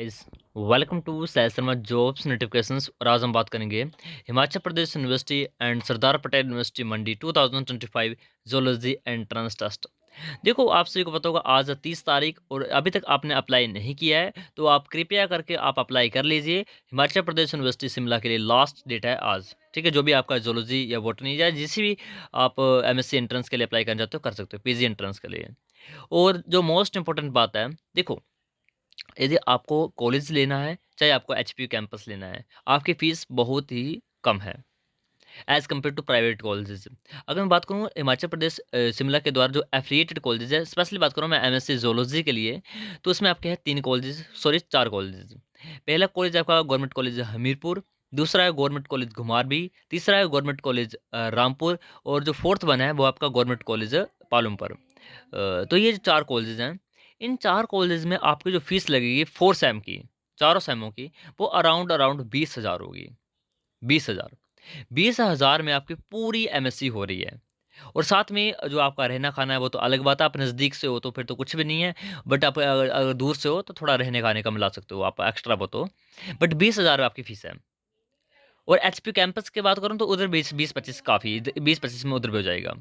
Guys, welcome to Sai Sharma jobs notifications. और आज हम बात करेंगे Himachal Pradesh university and Sardar Patel university Mandi 2025 zoology entrance test. देखो, आप सभी को पता होगा आज 30 तारीख और अभी तक आपने अप्लाई नहीं किया है तो आप कृपया करके आप अप्लाई कर लीजिए। हिमाचल प्रदेश यूनिवर्सिटी शिमला के लिए लास्ट डेट है आज। ठीक है, जो भी आपका जोलॉजी या बॉटनी या जिस भी आप एमएससी एंट्रेंस के लिए अप्लाई करना चाहते हो कर सकते हो, पीजी एंट्रेंस के लिए। और जो मोस्ट इंपॉर्टेंट बात है, देखो, यदि आपको कॉलेज लेना है चाहे आपको एचपीयू कैंपस लेना है, आपकी फ़ीस बहुत ही कम है as compare to private colleges. अगर मैं बात करूँ हिमाचल प्रदेश शिमला के द्वारा जो एफिलिएटेड कॉलेजेस है, स्पेशली बात करूँ मैं एमएससी ज़ूलॉजी के लिए, तो उसमें आपके हैं 3 कॉलेजेस, सॉरी 4 कॉलेजेस। पहला कॉलेज आपका गवर्नमेंट कॉलेज हमीरपुर, दूसरा है गवर्नमेंट कॉलेज घुमारवी, तीसरा है गवर्नमेंट कॉलेज रामपुर, और जो फोर्थ वन है वो आपका गवर्नमेंट कॉलेज पालमपुर। तो ये जो 4 कॉलेजेस हैं, इन 4 कॉलेज में आपकी जो फ़ीस लगेगी 4 सेम की, चारों सेमों की, वो अराउंड अराउंड 20,000 होगी। 20,000। 20,000 में आपकी पूरी एमएससी हो रही है। और साथ में जो आपका रहना-खाना है वो तो अलग बात है, आप नज़दीक से हो तो फिर तो कुछ भी नहीं है, बट आप अगर अगर दूर से हो तो थोड़ा रहने-खाने का मिला सकते हो आप एक्स्ट्रा वो तो। बट 20,000 आपकी फ़ीस है। और एचपी कैंपस की बात करूँ तो उधर 20-25 काफ़ी, 20-25 में उधर भी हो जाएगा।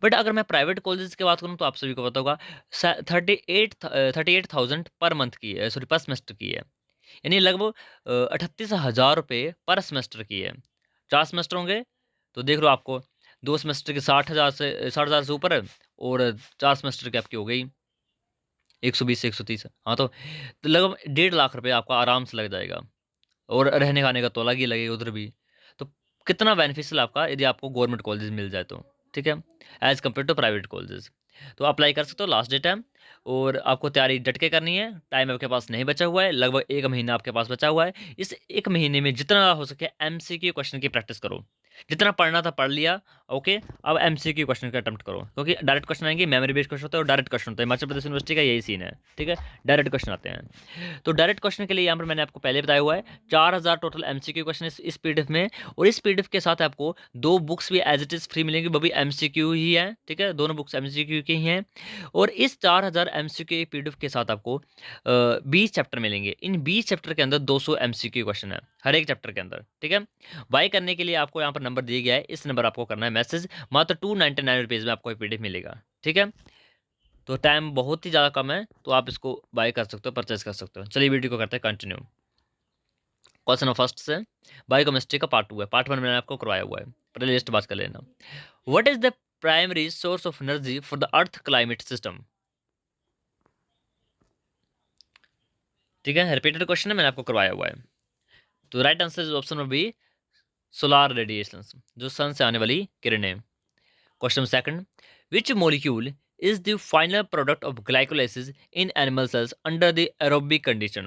बट अगर मैं प्राइवेट कॉलेजेस की बात करूँ तो आप सभी को पता होगा 38,000 पर मंथ की है, सॉरी पर सेमेस्टर की है। यानी लगभग 38,000 रुपये पर सेमेस्टर की है। 4 सेमेस्टर होंगे तो देख लो आपको 2 सेमेस्टर के 60,000 से ऊपर है, और 4 सेमेस्टर की आपकी हो गई 120 से 130। हाँ, तो लगभग 1.5 लाख रुपये आपका आराम से लग जाएगा। और रहने-खाने का तो अलग ही लगेगा उधर भी। तो कितना बेनिफिशियल आपका यदि आपको गवर्नमेंट कॉलेजेस मिल जाए तो, ठीक है? As compare to private colleges. तो अप्लाई कर सकते हो, लास्ट डेट है। और आपको तैयारी डट के करनी है, टाइम आपके पास नहीं बचा हुआ है, लगभग 1 महीना आपके पास बचा हुआ है। इस 1 महीने में जितना हो सके एमसीक्यू क्वेश्चन की प्रैक्टिस करो। जितना पढ़ना था पढ़ लिया, ओके? अब एमसीक्यू क्वेश्चन का अटेम्प्ट करो, क्योंकि डायरेक्ट क्वेश्चन आएँगे, मेमोरी बेस्ड क्वेश्चन होता है और डायरेक्ट क्वेश्चन होता है। हिमाचल प्रदेश यूनिवर्सिटी का यही सीन है, ठीक है? डायरेक्ट क्वेश्चन आते हैं। तो डायरेक्ट क्वेश्चन के लिए यहाँ पर मैंने आपको पहले बताया हुआ है 4000 टोटल एमसीक्यू क्वेश्चन इस पीडीएफ में। और इस पीडीएफ के साथ आपको 2 बुक्स भी एज इट इज़ फ्री मिलेंगी, वो भी एमसीक्यू ही है, ठीक है? दोनों बुक्स एमसीक्यू की ही हैं। और इस 4000 एमसीक्यू पीडीएफ के साथ आपको 20 चैप्टर मिलेंगे। इन 20 चैप्टर के अंदर 200 एमसीक्यू क्वेश्चन है हर एक चैप्टर के अंदर, ठीक है? बाय करने के लिए आपको यहाँ पर नंबर दिया गया है, इस नंबर आपको करना है मैसेज। मात्र 299 रुपीज़ में आपको ये पीडीएफ मिलेगा, ठीक है? तो टाइम बहुत ही ज़्यादा कम है, तो आप इसको बाय कर सकते हो, परचेज़ कर सकते हो। चलिए वीडियो को करते हैं कंटिन्यू। क्वेश्चन फर्स्ट से, बायोकेमिस्ट्री का पार्ट 2 है, पार्ट 1 मैंने आपको करवाया हुआ है। पहले लिस्ट बात कर लेना। What is the primary source of energy for the earth climate system? ठीक है, रिपीटेड क्वेश्चन है, मैंने आपको करवाया हुआ है। तो राइट आंसर इज ऑप्शन में बी, सोलार रेडिएशंस, जो सन से आने वाली किरणें। Question second, which molecule is the final product of glycolysis in animal cells under the aerobic condition?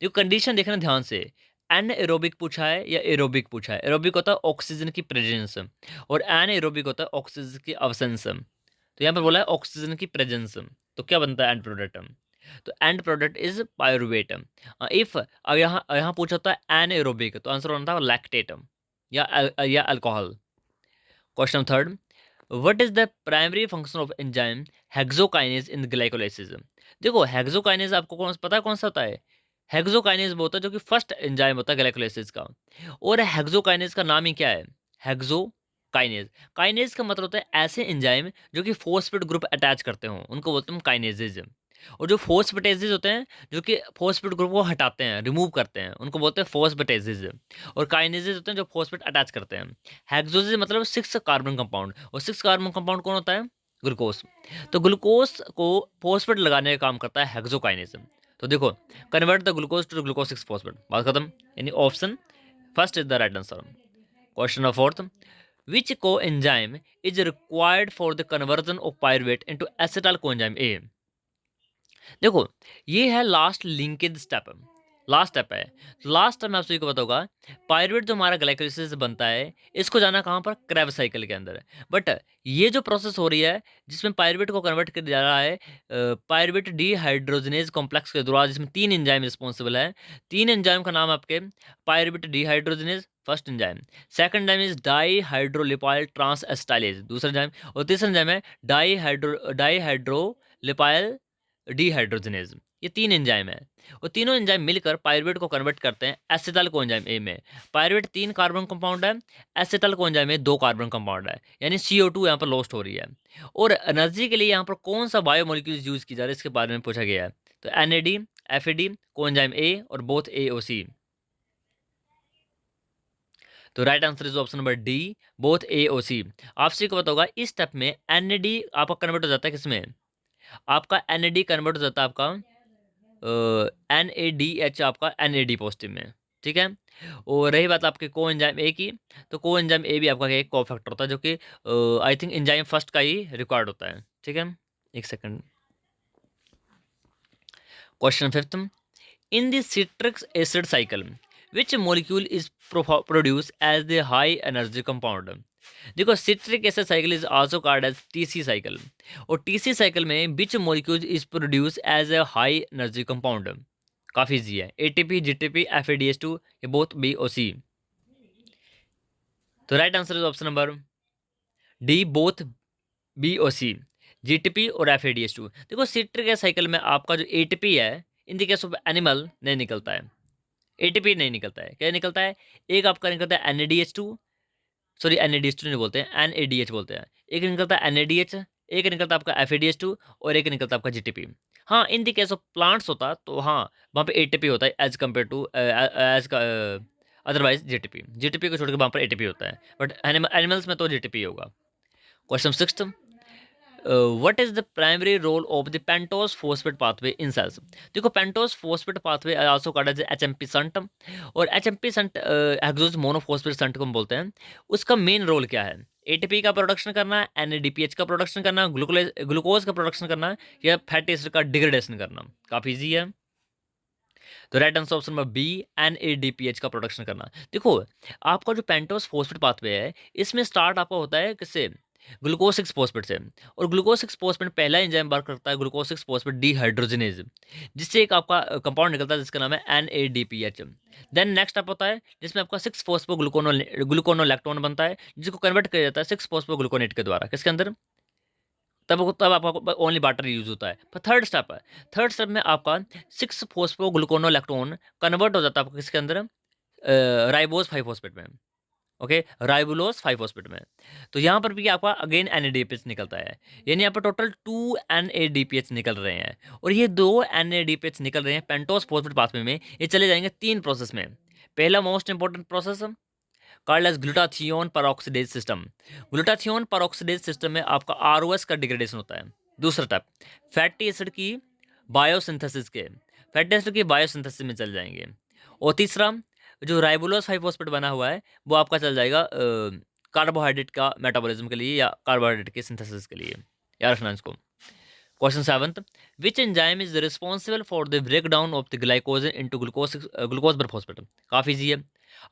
देखो कंडीशन देखना ध्यान से, एन एरोबिक पूछा है या एरोबिक पूछा है। एरोबिक होता है ऑक्सीजन की प्रेजेंस, और एन एरोबिक होता है ऑक्सीजन की अब्सेंस। तो यहाँ पर बोला है ऑक्सीजन की प्रेजेंस, तो क्या बनता है एंड प्रोडक्ट? तो and product is pyruvate. If यहाँ यहाँ पूछा होता है एन एरोबिक, तो आंसर होना था लैक्टेट या alcohol. Question third, what is the primary function of enzyme hexokinase in glycolysis? देखो हेक्सोकाइनेज आपको कौन पता है कौन सा होता है? हेक्सोकाइनेज वो होता है जो कि फर्स्ट एंजाइम होता है ग्लाइकोलाइसिस का। और हेक्सोकाइनेज का नाम ही क्या है? हेक्सोकाइनेज। काइनेज का मतलब होता है ऐसे एंजाइम जो कि फोस्फेट ग्रुप अटैच करते हो, उनको बोलते हैं काइनेजेज। और जो फोस्फेटेजेज होते हैं जो कि फोस्फेट ग्रुप को हटाते हैं, रिमूव करते हैं, उनको बोलते हैं फोस्फेटेजेज। और काइनेजेज होते हैं जो फोस्फेट अटैच करते हैं। हेक्सोजेज मतलब 6 कार्बन कंपाउंड, और 6 कार्बन कंपाउंड कौन होता है? ग्लूकोज। तो ग्लूकोज को फोस्फेट लगाने का काम करता है हेक्सोकाइनेज। तो देखो, convert the glucose to glucose 6 phosphate, बात खत्म। यानी option first is the right answer. Question number fourth, which coenzyme is required for the conversion of pyruvate into acetyl coenzyme A? देखो, ये है last linkage step, last step है। Last time आप सभी को पता होगा, पायरुवेट जो हमारा ग्लाइकोलाइसिस बनता है, इसको जाना कहाँ पर? क्रेब्स साइकिल के अंदर। बट ये जो प्रोसेस हो रही है जिसमें पायरुवेट को कन्वर्ट कर जा रहा है पायरुवेट डीहाइड्रोजनेज कॉम्प्लेक्स के द्वारा, जिसमें 3 एंजाइम रिस्पॉन्सिबल है। 3 एंजाइम का नाम आपके pyruvate dehydrogenase first enzyme, second enzyme is dihydrolipoyl transacetylase दूसरा एंजाइम, और तीसरा एंजाइम है डाईहाइड्रोलिपाइल डीहाइड्रोजनेज। ये 3 एंजाइम है। और तीनों एंजाइम मिलकर पायरुवेट को कन्वर्ट करते हैं एसिटल कोएंजाइम ए में। पायरुवेट 3 कार्बन कंपाउंड है, एसिटल कोएंजाइम में 2 कार्बन कंपाउंड है, यानी CO2 यहाँ पर लॉस्ट हो रही है। और एनर्जी के लिए यहाँ पर कौन सा बायोमोलिक्यूल्स यूज की जा रहा है इसके बारे में पूछा गया है। तो NAD, FAD, कोएंजाइम ए और बोथ AOC। तो right answer is option number D, both AOC। आपसे को पता होगा इस स्टेप में NAD आपका कन्वर्ट हो जाता है किसमें, आपका NAD कन्वर्ट हो जाता है आपका NADH आपका NAD पॉजिटिव में, ठीक है। और रही बात आपके को एंजाइम ए की, तो को एंजाइम ए भी आपका एक को फैक्टर होता है जो कि आई थिंक एंजाइम फर्स्ट का ही रिकॉर्ड होता है, ठीक है। एक second, question fifth, in the citric acid cycle which molecule is produce as the high energy compound. देखो citric acid cycle is also called as TC cycle, और TC cycle में which molecule is produce as a high energy compound. काफी easy है, ATP, GTP, FADH2, ये both BOC। तो right answer is option number D, both BOC, GTP और FADH2। देखो citric acid cycle में आपका जो ATP है इन द केस ऑफ एनिमल नहीं निकलता है, ATP नहीं निकलता है, क्या निकलता है, एक आपका निकलता है NADH2, सॉरी NADH2 नहीं बोलते हैं, NADH बोलते हैं। एक निकलता है NADH, एक निकलता है आपका FADH2 और एक निकलता है आपका GTP। हाँ in the case of plants होता तो हाँ वहाँ पे ATP होता है as compare to as otherwise GTP को छोड़ के वहाँ पर ATP होता है, बट एनिमल्स में तो GTP होगा। Question sixth, what is the primary role of the pentose phosphate pathway in cells. देखो pentose phosphate pathway also called as HMP shunt, और HMP shunt hexose monophosphate shunt को हम बोलते हैं। उसका मेन रोल क्या है, ATP का प्रोडक्शन करना, NADPH का प्रोडक्शन करना, ग्लूकोज का प्रोडक्शन करना, या फैटी एसिड का डिग्रेडेशन करना। काफी इजी है, तो right answer option number B, NADPH का प्रोडक्शन करना। देखो आपका जो पेंटोस फॉस्फेट पाथवे है इसमें स्टार्ट आपका होता है किससे, ग्लूकोज 6 फॉस्फेट से, और ग्लूकोज 6 फॉस्फेट पहला एंजाइम वर्क करता है ग्लूकोज 6 फॉस्फेट डिहाइड्रोजनेज, जिससे एक आपका कंपाउंड निकलता है जिसका नाम है NADPH। देन नेक्स्ट आप होता है जिसमें आपका 6 फॉस्फो ग्लूकोनोलैक्टोन बनता है, जिसको कन्वर्ट किया जाता है 6 फॉस्फो ग्लूकोनेट के द्वारा किसके अंदर, तब आपका ओनली वाटर यूज होता है। पर थर्ड स्टेप है, थर्ड स्टेप में आपका 6 फॉस्फो ग्लूकोनोलैक्टोन कन्वर्ट हो जाता है आपका किसके अंदर, राइबोज 5 फॉस्फेट में, ओके, राइबुलोज 5 फॉस्फेट में। तो यहाँ पर भी आपका अगेन NADPH निकलता है, यानी यहाँ पर टोटल 2 NADPH निकल रहे हैं, और ये 2 NADPH निकल रहे हैं पेंटोस फॉस्फेट पाथवे में, ये चले जाएंगे 3 प्रोसेस में। पहला most important process called as glutathione peroxidase system. Glutathione peroxidase system में आपका ROS का डिग्रेडेशन होता है। दूसरा स्टेप फैटी एसिड की बायोसिंथेसिस के, फैटी एसिड की बायोसिंथेसिस में चल जाएंगे। और तीसरा जो राइबोलोज 5 फॉस्फेट बना हुआ है वो आपका चल जाएगा कार्बोहाइड्रेट का मेटाबॉलिज्म के लिए या कार्बोहाइड्रेट के सिंथेसिस के लिए, याद रखना इसको। Question seventh, which enzyme is responsible for the break down of the glycogen into glucose बरफॉस्फेट। काफी इजी है,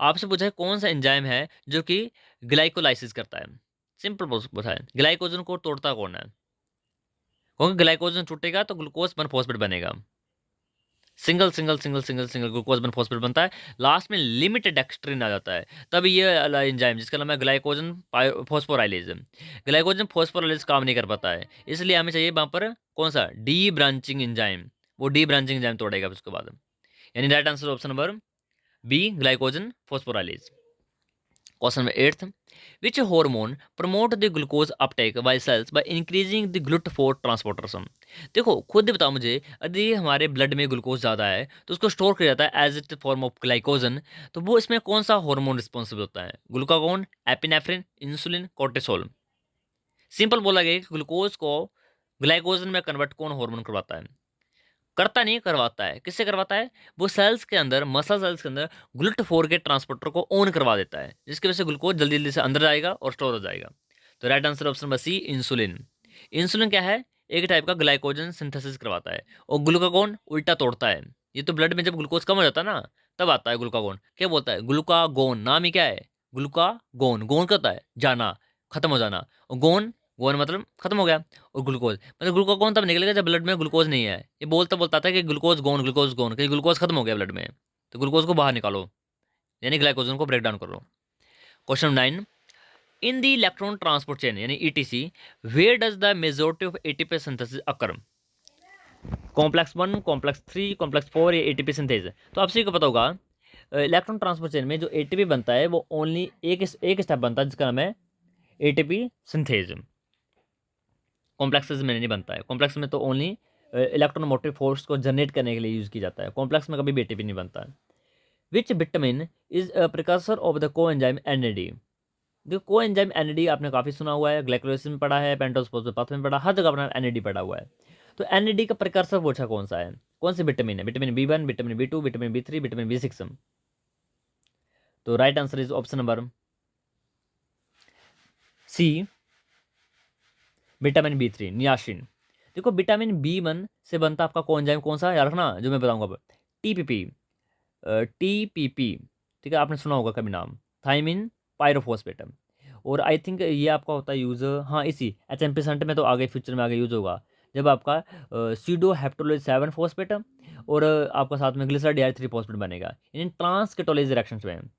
आपसे पूछा है कौन सा एंजाइम है जो कि ग्लाइकोलाइसिस करता है। सिंपल पूछा है, ग्लाइकोजन को तोड़ता कौन है, क्योंकि ग्लाइकोजन टूटेगा तो ग्लूकोज बरफॉस्फेट बनेगा, single single single single single glucose बन फॉस्फेट बनता है, लास्ट में लिमिटेड एक्सट्रीन आ जाता है, तब ये एंजाइम जिसका नाम है ग्लाइकोजन फॉस्फोराइलेज। ग्लाइकोजन फॉस्फोराइलेज काम नहीं कर पाता है, इसलिए हमें चाहिए वहाँ पर कौन सा डी ब्रांचिंग एंजाइम, वो डी ब्रांचिंग एंजाइम तोड़ेगा उसके बाद, यानी right answer option number B, glycogen phosphorylase. Question number 8th, which hormone promote the glucose uptake by cells by increasing the glutathione transporters. देखो खुद बताओ मुझे, यदि हमारे ब्लड में ग्लूकोज ज़्यादा है तो उसको स्टोर किया जाता है as it form of glycogen, तो वो इसमें कौन सा हार्मोन रिस्पॉन्सिबल होता है, glucagon, epinephrine, insulin, cortisol. Simple बोला गया कि ग्लूकोज को ग्लाइकोजन में कन्वर्ट कौन हार्मोन करवाता है, करता नहीं करवाता है, किससे करवाता है, वो सेल्स के अंदर मसल सेल्स के अंदर ग्लूटाथोन के ट्रांसपोर्टर को ऑन करवा देता है, जिसकी वजह से ग्लूकोज जल्दी जल्दी से अंदर जाएगा और स्टोर हो जाएगा। तो right answer option number C, insulin. Insulin क्या है, एक टाइप का ग्लाइकोजन सिंथेसिस करवाता है, और ग्लूकागोन उल्टा तोड़ता है। ये तो ब्लड में जब ग्लूकोज कम हो जाता है ना तब आता है ग्लूकागोन, क्या बोलता है, ग्लूकागोन नाम ही क्या है, ग्लूकागोन, गोन क्या होता है, जाना, खत्म हो जाना, और गोन, गोन मतलब खत्म हो गया, और ग्लूकोज मतलब ग्लूकागोन तब निकलेगा जब ब्लड में ग्लूकोज नहीं है, ये बोलता बोलता था कि ग्लूकोज गोन कि ग्लूकोज खत्म हो गया ब्लड में, तो ग्लूकोज को बाहर निकालो, यानी ग्लाइकोजन को ब्रेक डाउन करो। Question 9, in the electron transport chain यानी ETC, where does the majority of ATP synthesis occur. Complex 1, complex 3, complex 4 या एटीपी सिंथेज। तो आप सभी को पता होगा इलेक्ट्रॉन ट्रांसफर चेन में जो एटीपी बनता है वो ओनली एक स्टेप बनता है जिसका नाम है एटीपी सिंथेज। कॉम्प्लेक्सेस में नहीं बनता है। कॉम्प्लेक्स में तो ओनली इलेक्ट्रॉन मोटिव फोर्स को जनरेट करने के लिए यूज़ किया जाता है। कॉम्प्लेक्स में कभी भी एटीपी नहीं बनता है। Which vitamin is a precursor of the को एंजाइम एनएडी। देखो को एंजाइम एनएडी आपने काफ़ी सुना हुआ है, ग्लाइकोलाइसिस में पढ़ा है, पेंटोस पाथवे में पढ़ा, हर जगह अपना एनएडी पढ़ा हुआ है। तो एनएडी का प्रिकर्सर पूछा कौन सा है, कौन सी विटामिन है? Vitamin B1, vitamin B2, vitamin B3, vitamin B6। तो right answer is option number C, vitamin B3 niacin. देखो विटामिन B1 से बनता आपका कोएंजाइम कौन सा, याद रखना जो मैं बताऊंगा अब। टीपीपी, टीपीपी, ठीक है, आपने सुना होगा कभी नाम, थाइमिन पायरोफॉस्फेट। और आई थिंक ये आपका होता है यूज़, हाँ इसी HMP में तो आगे फ्यूचर में आगे यूज़ होगा जब आपका सीडो हेप्टोलोज 7 फॉस्फेट और आपका साथ में ग्लिसराइड 3 फॉस्फेट बनेगा इन ट्रांसकेटोलेज रिएक्शन में।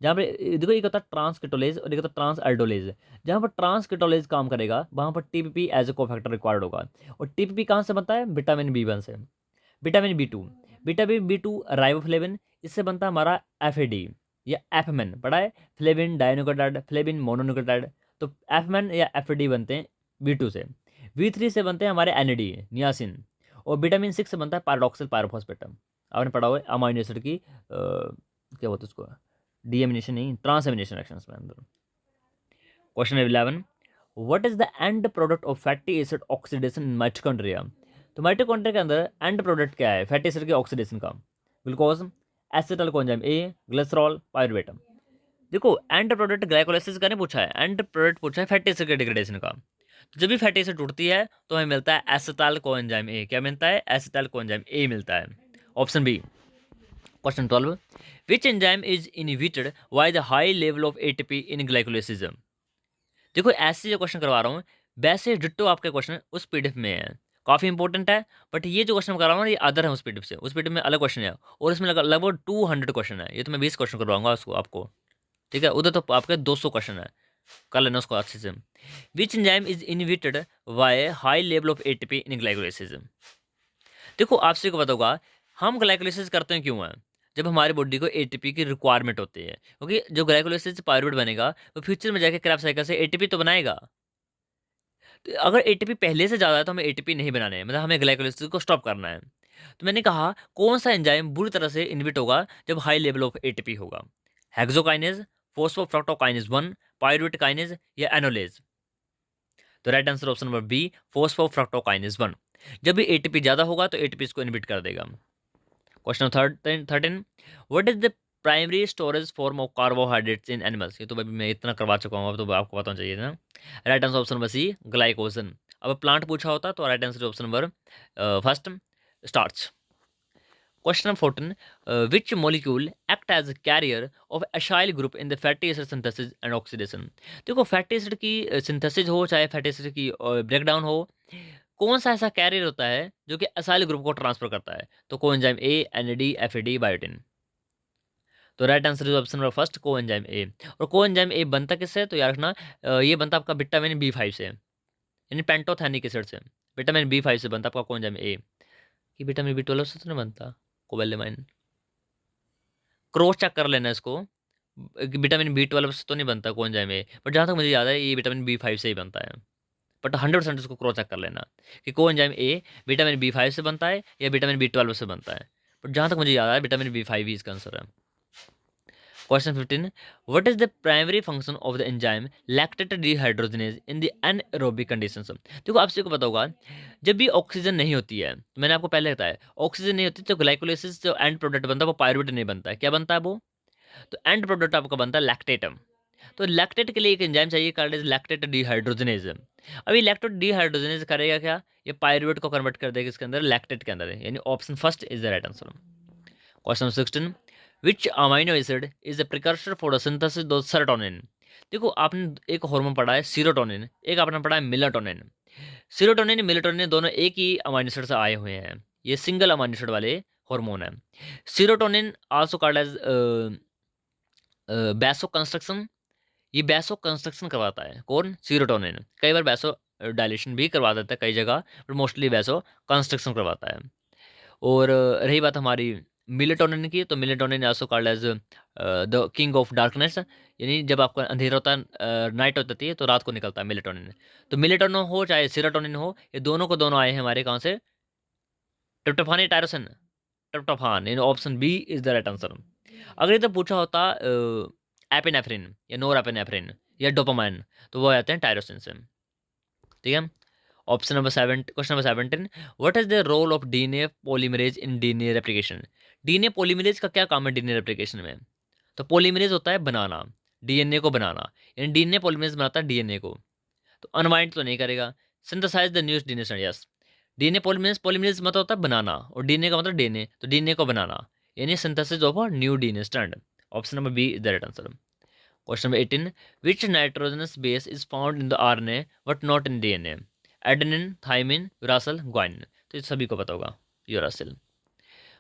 जहाँ पे देखो एक होता है ट्रांसकेटोलेज और एक होता है ट्रांस एल्डोलेज। जहाँ पर ट्रांसकेटोलेज काम करेगा वहाँ पर TPP as a cofactor required होगा। और टीपीपी कहाँ से बनता है? विटामिन B1 से। Vitamin B2, vitamin B2 riboflavin, इससे बनता है हमारा एफएडी या एफमेन, पढ़ा है, फ्लेविन डाइनुक्लियोटाइड, फ्लेविन मोनोन्यूक्लियोटाइड। तो एफमेन या एफएडी बनते हैं B2 से। B3 से बनते हैं हमारे एनएडी नियासिन। और विटामिन 6 से बनता है पैराडॉक्सिल पायरोफॉस्फेट। आपने पढ़ा हुआ है अमाइनो एसिड की क्या बोलते हैं उसको, डीएमिनेशन नहीं, ट्रांसएमिनेशन रिएक्शंस में अंदर। Question 11, what is the end product of fatty acid oxidation in mitochondria. तो माइटोकॉन्ड्रिया के अंदर एंड प्रोडक्ट क्या है फैटी एसिड के ऑक्सीडेशन का? Glucose, acetyl coenzyme A, glycerol, pyruvate. देखो एंड प्रोडक्ट ग्लाइकोलाइसिस का नहीं पूछा है, एंड प्रोडक्ट पूछा है फैटी एसिड के डिग्रेडेशन का। तो जब भी फैटी एसिड टूटती है तो हमें मिलता है एसिटाइल कोएंजाइम ए। क्या मिलता है? एसिटाइल कोएंजाइम ए मिलता है। Option B. Question 12, which enzyme is inhibited by the high level of ATP in glycolysis. देखो ऐसे जो क्वेश्चन करवा रहा हूँ वैसे डिट्टो आपके क्वेश्चन उस पीडीएफ में है, काफ़ी इंपॉर्टेंट है। बट ये जो क्वेश्चन करा रहा हूँ ये अदर है उस पीडीएफ से, उस पीडीएफ में अलग क्वेश्चन है और इसमें लगभग 200 क्वेश्चन है। ये तो मैं 20 क्वेश्चन करवाऊंगा उसको आपको, ठीक है, उधर तो आपके 200 क्वेश्चन है, कर लेना उसको अच्छे से। विच enzyme is inhibited by high level of ATP in glycolysis. देखो आपसे को पता होगा हम ग्लाइकोलाइसिस करते हैं क्यों है, जब हमारे बॉडी को एटीपी की रिक्वायरमेंट होती है, क्योंकि जो ग्लाइकोलाइसिस से पायरुवेट बनेगा तो फ्यूचर में जाके क्रैब साइकिल से एटीपी तो बनाएगा। तो अगर एटीपी पहले से ज़्यादा है तो हमें एटीपी नहीं बनाने हैं, मतलब हमें ग्लाइकोलाइसिस को स्टॉप करना है। तो मैंने कहा कौन सा एंजाइम बुरी तरह से इनहिबिट होगा जब हाई लेवल ऑफ एटीपी होगा? हेक्सोकाइनेज, फोस्फोफ्रक्टोकाइनेज 1, पायरुवेट काइनेज या एनोलेज। तो right answer option number B, phosphofructokinase 1। जब भी एटीपी ज़्यादा होगा तो एटीपी इसको इनहिबिट कर देगा। Question 13, what is the primary storage form of carbohydrates in animals. ये तो भाई मैं इतना करवा चुका हूँ, अब तो आपको पता होना चाहिए ना। Right answer option number C, glycogen. अब प्लांट पूछा होता तो right answer option number first, starch. Question number 14, which molecule act as carrier of acyl group in the fatty acid synthesis and oxidation. देखो फैटी एसिड की synthesis हो चाहे fatty acid की breakdown हो, कौन सा ऐसा कैरियर होता है जो कि एसाइल ग्रुप को ट्रांसफर करता है? तो coenzyme A, NAD, FAD, biotin. तो right answer is option number first, coenzyme A. और कोएंजाइम ए बनता किससे? तो याद रखना ये बनता आपका विटामिन B5 से, यानी पेंटोथेनिक एसिड से। विटामिन B5 से बनता आपका कोएंजाइम ए। कि विटामिन B12 से तो नहीं बनता कोबैलेमाइन, क्रॉस चेक कर लेना इसको। विटामिन B12 से तो नहीं बनता कोएंजाइम ए, बट जहाँ तक मुझे याद है ये विटामिन B5 से ही बनता है। बट 100% इसको क्रॉस चेक कर लेना कि कोएंजाइम ए विटामिन B5 से बनता है या विटामिन B12 से बनता है। बट जहाँ तक मुझे याद है विटामिन B5 ही इसका आंसर है। Question 15, what is the primary function of the enzyme lactate dehydrogenase in the anaerobic conditions. देखो आपसे को पता होगा जब भी ऑक्सीजन नहीं होती है, तो मैंने आपको पहले बताया ऑक्सीजन नहीं होती तो ग्लाइकोलाइसिस जो एंड प्रोडक्ट बनता है वो पायरुवेट नहीं बनता है। क्या बनता है वो? तो एंड प्रोडक्ट आपका बनता है लैक्टेटम। तो लैक्टेट के लिए एक एंजाइम चाहिए कॉल्ड इज लैक्टेट डिहाइड्रोजनेज। अभी लैक्टेट डिहाइड्रोजनेज करेगा क्या? ये पायरुवेट को कन्वर्ट कर देगा इसके अंदर, लैक्टेट के अंदर, यानी option first is the right answer. Question 16, which amino acid is the precursor for the synthesis of serotonin. देखो आपने एक हार्मोन पढ़ा है सीरोटोनिन, एक आपने पढ़ा है मेलाटोनिन। सीरोटोनिन मेलाटोनिन दोनों एक ही अमाइनो एसिड से आए हुए हैं, ये सिंगल अमाइनो एसिड वाले हार्मोन है। सीरोटोनिन आल्सो कॉल्ड एज बैसो कंस्ट्रक्शन, ये बैसो कंस्ट्रक्शन करवाता है कौन? सीरोटोनिन। कई बार बैसो डायलेशन भी करवा देता है कई जगह, पर मोस्टली वैसो कंस्ट्रक्शन करवाता है। और रही बात हमारी मेलेटोनिन की, तो melatonin also called as the king of darkness, यानी जब आपका अंधेरा होता है, नाइट होती है तो रात को निकलता है मेलेटोनिन। तो मेलेटोनिन हो चाहे सेरोटोनिन हो, ये दोनों को दोनों आए हैं हमारे कहाँ से, ट्रिप्टोफान या tyrosine, tryptophan, in option B is the right answer. अगर ये तो पूछा होता एपिनेफ्रिन या नोर एपिनेफ्रिन या डोपामाइन, तो वो आते हैं टायरोसिन से। ठीक है। Option number 7, question number 17, what is the role of DNA polymerase in DNA replication. DNA polymerase का क्या काम है डीएनए रेप्लिकेशन में। तो पॉलीमरेज होता है बनाना, डीएनए को बनाना, यानी डीएनए पॉलीमरेज बनाता है डीएनए को, तो अनवाइंड तो नहीं करेगा। Synthesise the news DNA strand, yes. DNA polymerase, polymerase मतलब होता है बनाना, और डीएनए का मतलब डीएनए, तो डीएनए को बनाना, यानी synthesis of a new DNA strand. Option number B is the right answer. Question number 18, which nitrogenous base is found in the RNA but not in DNA. Adenine, thymine, uracil, guanine, तो ये सभी को पता होगा, uracil.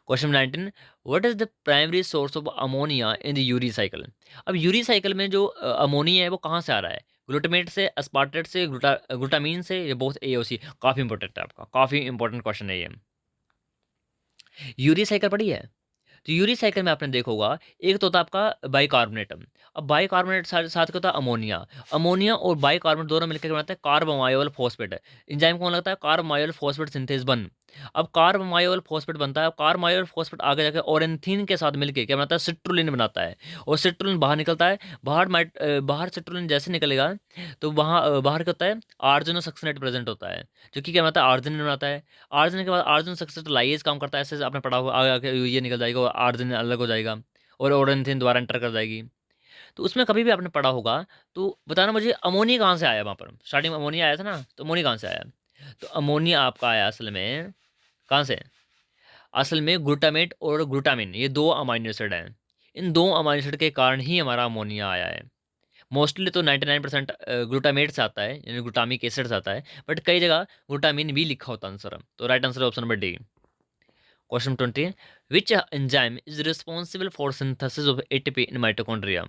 Question 19, what is the primary source of ammonia in the urea cycle. अब urea cycle में जो ammonia है वो कहाँ से आ रहा है, ग्लूटामेट से, अस्पार्टेट से, ग्लूटामीन से, ये बोथ ए ओ सी। काफ़ी इंपॉर्टेंट है आपका, काफ़ी इंपॉर्टेंट क्वेश्चन है ये। यूरी साइकिल पढ़ी है, तो यूरिक साइकिल में आपने देखा होगा, एक तो होता है आपका बाइकार्बोनेट। अब बाइकार्बोनेट साथ साथ क्या होता है अमोनिया। अमोनिया और बाइकार्बोनेट दोनों मिलकर बनाते हैं कार्बोमायोल फॉस्फेट। इंजाइम कौन लगता है, कार्बोमायोल फॉस्फेट सिंथेज 1। अब कार्बोमायोल फॉस्फेट बनता है, कार्बोमायोल फॉस्फेट आगे जाकर ओरेंथिन के साथ मिलकर क्या बनाता है, सिट्रुलिन बनाता है, और सिट्रुलिन बाहर निकलता है। बाहर सिट्रुलिन जैसे निकलेगा तो वहाँ बाहर क्या होता है, आर्जिनोसक्सिनेट प्रेजेंट होता है, जो कि क्या बनाता है, आर्जिनिन बनाता है। आर्जिनिन के बाद आर्जिन सक्सेस लाइएज काम करता है, ऐसे आपने पढ़ा होगा, आगे आगे ये निकल जाएगा और आर्जिनिन अलग हो जाएगा और ओरेंथिन दोबारा एंटर कर जाएगी। तो उसमें कभी भी आपने पढ़ा होगा, तो बताना मुझे अमोनिया कहाँ से आया, वहाँ पर स्टार्टिंग में अमोनिया आया था ना, तो अमोनिया कहाँ से आया। तो अमोनिया आपका आया असल में कहाँ से, असल में ग्लूटामेट और ग्लूटामिन, ये दो अमाइनो एसिड हैं। इन दो अमाइनो एसिड के कारण ही हमारा अमोनिया आया है। मोस्टली तो 99% ग्लूटामेट से आता है, यानी ग्लूटामिक एसिड से आता है, बट कई जगह ग्लूटामिन भी लिखा होता है आंसर। तो right answer option number D. Question 20, which enzyme is responsible for synthesis of ATP in mitochondria.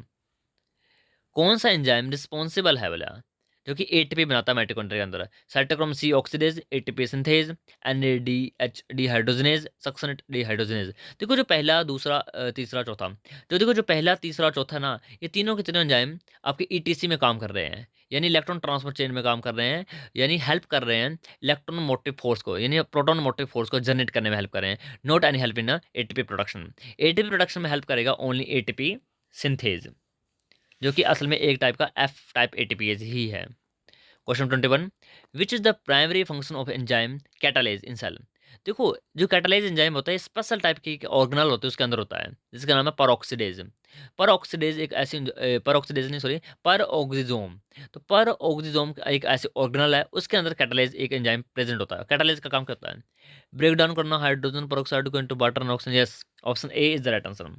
कौन सा एंजाइम रिस्पॉन्सिबल है बोला, जो कि एटीपी बनाता है माइटोकॉन्ड्रिया के अंदर। Cytochrome C oxidase, ATP synthase, NADH dehydrogenase, succinate dehydrogenase. देखो जो पहला, दूसरा, तीसरा, चौथा, तो देखो जो पहला, तीसरा, चौथा ना, ये तीनों के तीनों एंजाइम आपके ईटीसी में काम कर रहे हैं, यानी इलेक्ट्रॉन ट्रांसफर चेन में काम कर रहे हैं, यानी हेल्प कर रहे हैं इलेक्ट्रॉन मोटिव फोर्स को, यानी प्रोटॉन मोटिव फोर्स को जनरेट करने में हेल्प कर रहे हैं। Not any help in ATP production. ATP production में हेल्प करेगा ओनली एटीपी सिंथेज, जो कि असल में एक टाइप का एफ टाइप एटीपीएज ही है। Question 21, which is the primary function of enzyme catalase in cell. देखो जो कैटालेज एंजाइम होता है स्पेशल टाइप की ऑर्गेनल होते हैं उसके अंदर होता है, जिसका नाम है परऑक्सीडेज। परऑक्सीडेज एक ऐसी, परऑक्सीडेज नहीं सॉरी, परऑक्सीजोम। तो परऑक्सीजोम एक ऐसी ऑर्गेनल है, उसके अंदर कैटालेज एक एंजाइम प्रेजेंट होता है। कैटालेज का काम करता है ब्रेक डाउन करना हाइड्रोजन परऑक्साइड को into water and oxygen. Yes, option A is the right answer.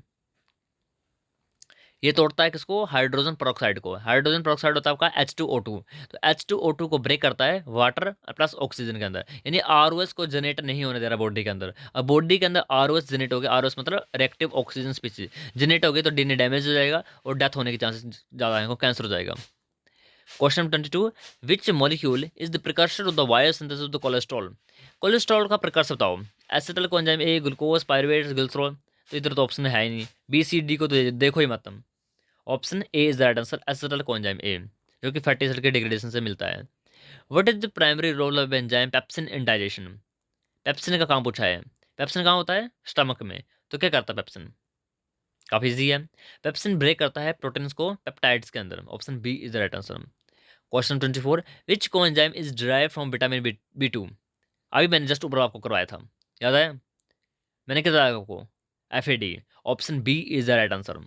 ये तोड़ता है किसको, हाइड्रोजन पेरोक्साइड को। हाइड्रोजन पेरोक्साइड होता है आपका H2O2, तो H2O2 को ब्रेक करता है वाटर प्लस ऑक्सीजन के अंदर, यानी ROS को जनरेट नहीं होने दे रहा बॉडी के अंदर। अब बॉडी के अंदर ROS जनरेट हो गया, ROS मतलब रिएक्टिव ऑक्सीजन स्पीसीज जनरेट हो गई, तो डीएनए डैमेज हो जाएगा और डेथ होने के चांसेस ज़्यादा हैं, कैंसर हो जाएगा। Question 22, which molecule is the precursor of the biosynthesis of the cholesterol. Cholesterol का प्रिकर्सर बताओ। Acetyl coenzyme A, glucose, pyruvate, glycerol. तो इधर तो ऑप्शन है ही नहीं, बी सी डी को तो देखो ही मत तुम। Option A is the right answer, acetyl coenzyme A, जो कि फैटी एसिड के डिग्रेडेशन से मिलता है। What is the primary role of enzyme pepsin in digestion. Pepsin का काम पूछा है। पेप्सिन कहाँ होता है, स्टमक में। तो क्या करता है पेप्सिन, काफी इजी है। पेप्सिन ब्रेक करता है प्रोटीन्स को पेप्टाइड्स के अंदर। Option B is the right answer. Question 24, which coenzyme is derive from vitamin B two. अभी मैंने जस्ट ऊपर आपको करवाया था, याद है, मैंने क्या बताया आपको, FAD। Option B is the right answer.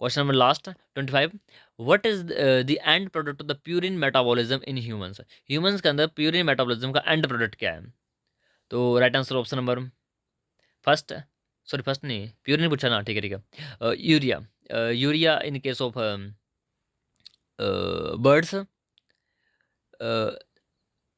Question number last 25, what is the end product of the purine metabolism in humans. Humans के अंदर प्यूरिन मेटाबॉलिज्म का एंड प्रोडक्ट क्या है। तो right answer option number first, sorry first नहीं, purine पूछा ना, ठीक है ठीक है, urea. Urea in case of birds.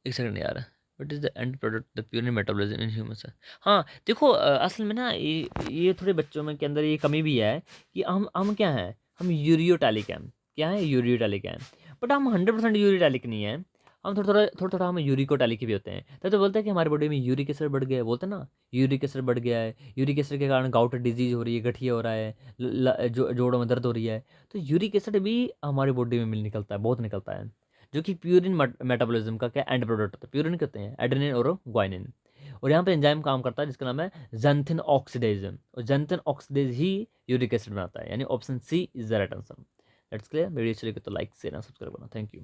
एक सेकंड यार, what is the end product the purine metabolism in humans. हाँ देखो, असल में ना ये थोड़े बच्चों में के अंदर ये कमी भी है कि हम क्या हैं, हम यूरियोटैलिक हैं। क्या है, यूरियोटैलिक हैं, बट हम 100% यूरियोटैलिक नहीं है। हम थोड़ा हमें यूरिकोटैलिक भी होते हैं, तब तो बोलते हैं कि हमारी बॉडी में यूरिक एसिड बढ़ गया है, बोलते हैं ना यूरिक एसिड बढ़ गया है, यूरिक एसिड के कारण गाउट डिजीज हो रही है, गठिया हो रहा है, जोड़ों में दर्द हो रही है। तो यूरिक एसिड भी हमारी बॉडी में मिल निकलता है, बहुत निकलता है, जो कि प्यूरिन मेटाबॉलिज्म का क्या एंड प्रोडक्ट होता है। प्यूरिन कहते हैं एडेनिन और ग्वाइनिन, और यहाँ पे एंजाइम काम करता है जिसका नाम है ज़ैंथिन ऑक्सीडेज, और ज़ैंथिन ऑक्सीडेज ही यूरिक एसिड बनाता है, यानी option C is the right answer. Let's clear. Video अच्छी लगी तो लाइक शेयर एंड सब्सक्राइब करना। Thank you.